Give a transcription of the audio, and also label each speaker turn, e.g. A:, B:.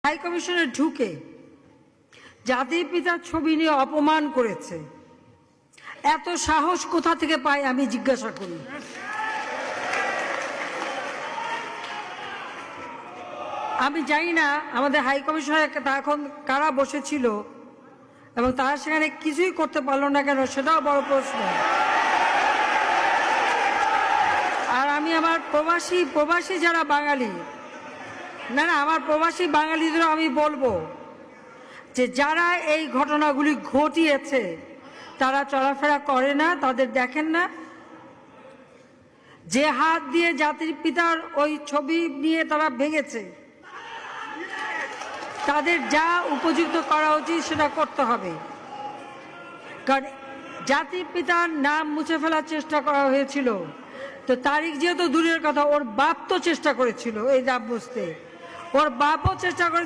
A: High কমিশনে ঢুকে জাতির পিতার ছবি নিয়ে অপমান করেছে। এত সাহস কোথা থেকে পায় আমি জিজ্ঞাসা করি। আমি জানি না আমাদের হাই কমিশনে এখন কারা বসেছিল এবং তারা সেখানে কিছুই করতে পারলো না কেন, সেটাও বড় প্রশ্ন। আর আমি আমার প্রবাসী যারা বাঙালি, না আমার প্রবাসী বাঙালিদেরও আমি বলবো যে যারা এই ঘটনাগুলি ঘটিয়েছে তারা চলাফেরা করে না, তাদের দেখেন না। যে হাত দিয়ে জাতির পিতার ওই ছবি নিয়ে তারা ভেঙেছে, তাদের যা উপযুক্ত করা উচিত সেটা করতে হবে। কারণ জাতির পিতার নাম মুছে ফেলার চেষ্টা করা হয়েছিল, তো তারিখ যেহেতু দূরের কথা, ওর বাপ তো চেষ্টা করেছিল এই দাব বুঝতে, ওর বাপও চেষ্টা করেছে।